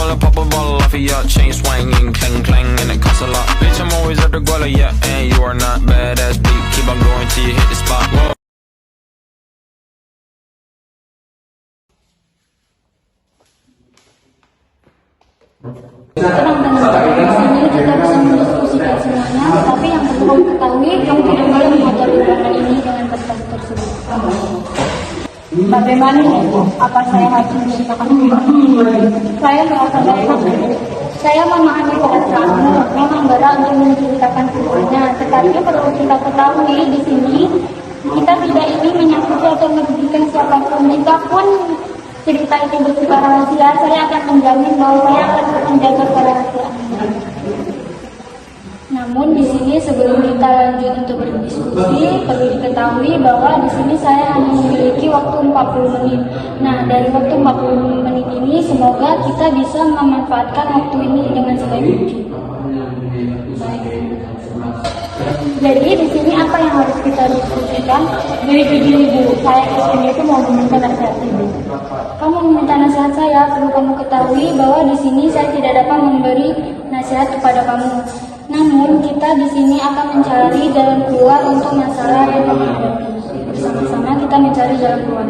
I'll pop a ball off of ya. Chain swinging, clang clang, and it costs a lot. Bitch, I'm always at the guala, yeah. And you are not badass beat. Keep on going till you hit the spot. Whoa. Tenang, di sini kita bisa mendiskusikan semuanya, tapi yang perlu kamu ketahui, kamu tidak boleh mengotori ruangan ini dengan tempat tersebut. Bagaimana apa saya harus menceritakan? Saya merasa baik. Saya memahami perasaanmu, memang berat untuk menceritakan semuanya, tetapi perlu kita ketahui di sini kita tidak ingin menyakiti atau merugikan siapapun. Jikapun cerita itu bersifat rahasia, saya akan menjamin bahwa saya akan menjaga kerahasiaan. Namun di sini sebelum kita lanjut untuk berdiskusi, perlu diketahui bahwa di sini saya hanya memiliki waktu 40 menit. Nah, dari waktu 40 menit ini semoga kita bisa memanfaatkan waktu ini dengan sebaik mungkin. Jadi di sini apa yang harus kita diskusikan? Jadi begini Bu, saya kesini itu mau meminta nasihat Ibu. Kamu meminta nasihat saya, perlu kamu ketahui bahwa di sini saya tidak dapat memberi nasihat kepada kamu. Namun kita di sini akan mencari jalan keluar untuk masalah yang kamu hadapi. Bersama-sama kita mencari jalan keluar.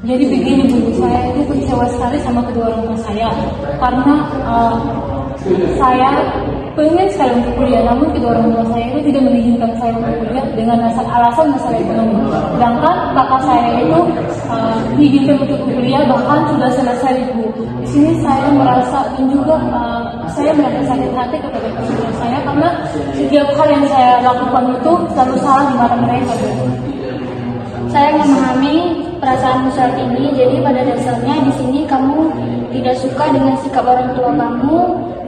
Jadi begini Bu, saya itu kecewa sekali sama kedua orang tua saya karena saya pengen sekali untuk kuliah, namun kedua orang tua saya itu tidak mengizinkan saya untuk kuliah dengan alasan masalah ekonomi. Sedangkan kakak saya itu diizinkan untuk kuliah, bahkan sudah selesai Bu. Di sini saya merasa dan juga saya merasa sakit hati kepada kedua saya karena setiap hal yang saya lakukan itu selalu salah di mata mereka Bu. Saya memahami perasaanmu saat ini. Jadi pada dasarnya di sini kamu tidak suka dengan sikap orang tua kamu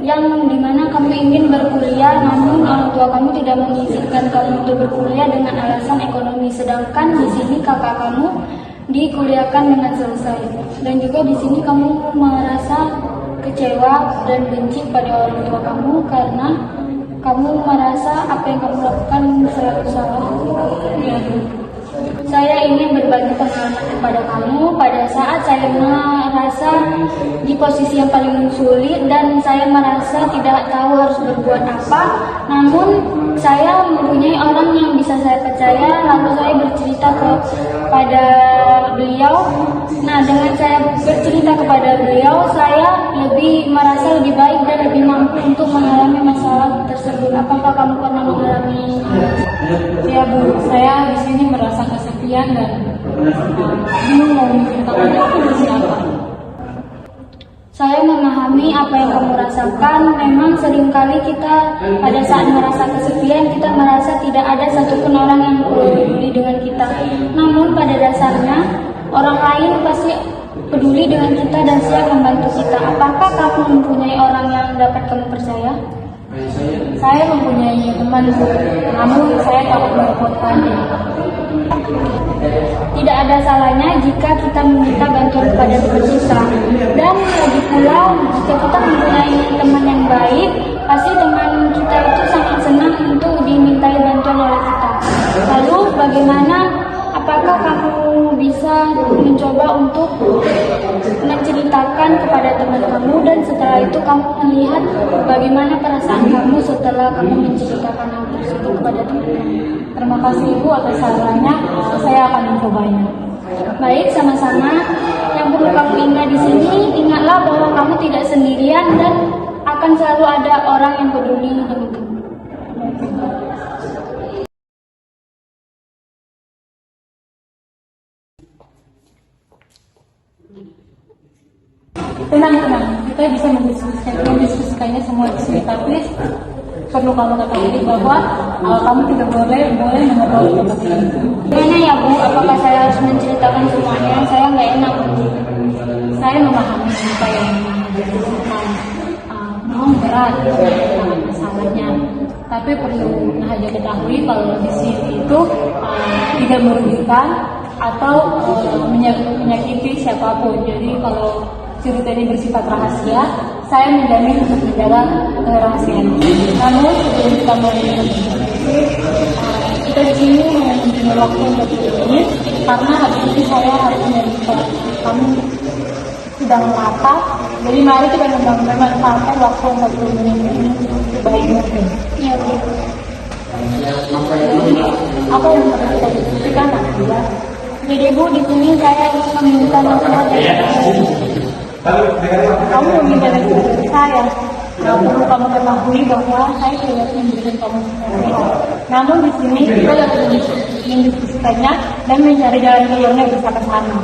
yang dimana kamu ingin berkuliah, namun orang tua kamu tidak mengizinkan kamu untuk berkuliah dengan alasan ekonomi. Sedangkan di sini kakak kamu dikuliahkan dengan selesai. Dan juga di sini kamu merasa kecewa dan benci pada orang tua kamu karena kamu merasa apa yang kamu lakukan selalu salah. Saya ingin berbagi pengalaman kepada kamu pada saat saya merasa di posisi yang paling sulit dan saya merasa tidak tahu harus berbuat apa. Namun saya mempunyai orang yang bisa saya percaya, lalu saya bercerita kepada beliau. Nah, dengan saya bercerita kepada beliau, saya merasa lebih baik dan lebih mampu untuk mengalami masalah tersebut. Apakah kamu pernah mengalami? Ya Bu, saya di sini merasa kesepian dan bingung mau menceritakan itu di siapa. Saya memahami apa yang kamu rasakan. Memang seringkali kita pada saat merasa kesepian, kita merasa tidak ada satupun orang yang peduli dengan kita. Namun pada dasarnya orang lain pasti peduli dengan kita dan siap membantu kita. Apakah kamu mempunyai orang yang dapat kamu percaya? Saya mempunyai teman, namun saya takut merepotkannya. Tidak ada salahnya jika kita meminta bantuan kepada teman kita. Dan lagi pula, jika kita mempunyai teman yang baik, pasti teman kita itu sangat senang untuk dimintai bantuan oleh kita. Lalu bagaimana? Apakah kamu bisa mencoba untuk menceritakan kepada teman kamu dan setelah itu kamu melihat bagaimana perasaan kamu setelah kamu menceritakan hal tersebut kepada teman kamu? Terima kasih Ibu atas sarannya, saya akan mencobanya. Baik, sama-sama. Yang perlu kamu ingat di sini, ingatlah bahwa kamu tidak sendirian dan akan selalu ada orang yang peduli dengan kamu. Tenang, kita bisa mendiskusikannya semua di sini, tapi perlu kamu ketahui bahwa kamu tidak boleh mengotori tempat ini. Gimana ya Bu? Apakah saya harus menceritakan semuanya? Saya nggak enak. Saya memahami apa yang memang berat masalahnya, tapi perlu Nahaja ketahui kalau di sini itu tidak merugikan atau menyakiti siapapun. Jadi kalau cerita ini bersifat rahasia, saya menjamin untuk menjaga kerahasiaan. Namun sebelum kita mulai berdiskusi, kita di sini mempunyai waktu untuk ini karena habis ini saya harus menyebutkan kamu sedang lapar Jadi mari kita memanfaatkan waktu 40 menit ini sebaik mungkin. Ya Bu. Jadi apa yang harus kita diskusikan nanti ya? Jadi Bu, di sini saya ingin meminta nasihat dari Kamu meminta dari saya. Nah, perlu kamu ketahui bahwa saya tidak memberikan kamu nasihat. Namun di sini kita harus mendiskusikannya dan mencari jalan keluarnya bersama-sama.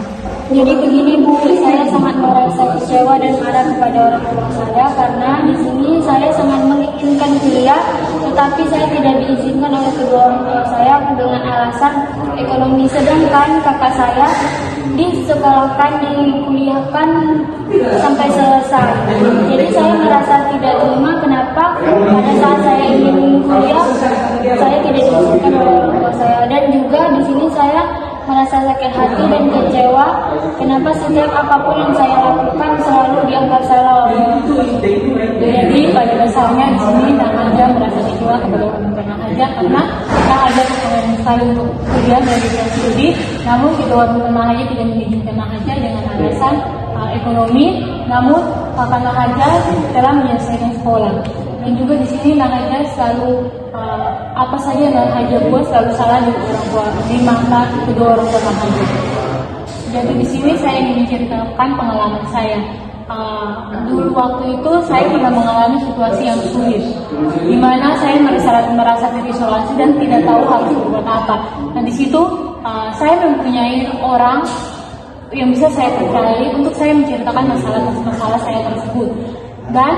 Jadi begini Bu, saya sangat merasa kecewa dan marah kepada orang tua saya karena di sini saya sangat menginginkan kuliah, tetapi saya tidak diizinkan oleh kedua orang tua saya dengan alasan ekonomi. Sedangkan kakak saya disekolahkan, dikuliahkan sampai selesai. Jadi saya merasa tidak terima kenapa pada saat saya ingin kuliah saya tidak diizinkan oleh orang tua saya, dan juga di sini saya merasa sakit hati dan kecewa kenapa setiap apapun yang saya lakukan selalu dianggap salah. Jadi pada dasarnya di sini Nahaja merasa kecewa kepada orang tua Nahaja karena Nahaja berkenan sekali untuk kuliah dan juga studi, namun kedua orang tua Nahaja tidak mengizinkan Nahaja dengan alasan ekonomi. Namun kakak Nahaja telah menyelesaikan sekolah, dan juga di sini Nahaja selalu apa saja yang Nahaja buat selalu salah di orang tua, di mata kedua orang tua Nahaja. Jadi di sini saya ingin menceritakan pengalaman saya. Dulu waktu itu saya pernah mengalami situasi yang sulit, di mana saya merasa terisolasi dan tidak tahu harus berbuat apa. Dan di situ saya mempunyai orang yang bisa saya percayai untuk saya menceritakan masalah saya tersebut. Dan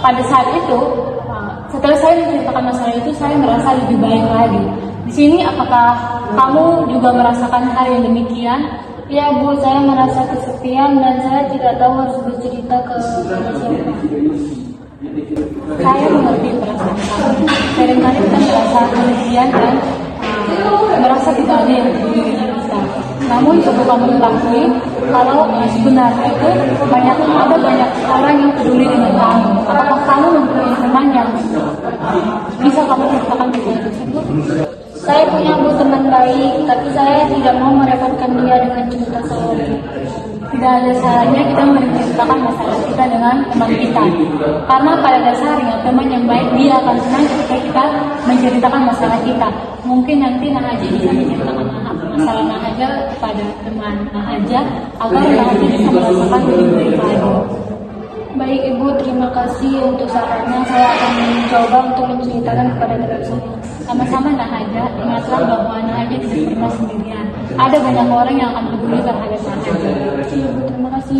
pada saat itu, setelah saya menceritakan masalah itu, saya merasa lebih baik lagi. Di sini, apakah kamu juga merasakan hal yang demikian? Ya Bu, saya merasa kesepian dan saya tidak tahu harus bercerita ke siapa. Saya mengerti perasaan kamu. Seringkali kita merasa kesepian dan merasa tidak ada yang peduli dengan kita. Namun coba kamu ketahui kalau sebenarnya itu ada banyak orang yang peduli dengan kamu. Apakah kamu mempunyai teman yang bisa kamu ceritakan tentang tersebut? Saya punya Bu teman baik, tapi saya tidak mau merepotkan dia dengan cerita saya. Tidak ada salahnya kita menceritakan masalah kita dengan teman kita, karena pada dasarnya teman yang baik dia akan senang ketika kita menceritakan masalah kita. Mungkin nanti Nahaja bisa menceritakan masalah Nahaja kepada teman Nahaja agar Nahaja bisa merasakan lebih baik lagi. Baik Ibu, terima kasih untuk sarannya. Saya akan mencoba untuk menceritakan kepada teman saya. Sama-sama Nahaja, ingatlah bahwa Nahaja tidak pernah sendirian. Ada banyak orang yang akan peduli terhadap Nahaja. Ibu, terima kasih.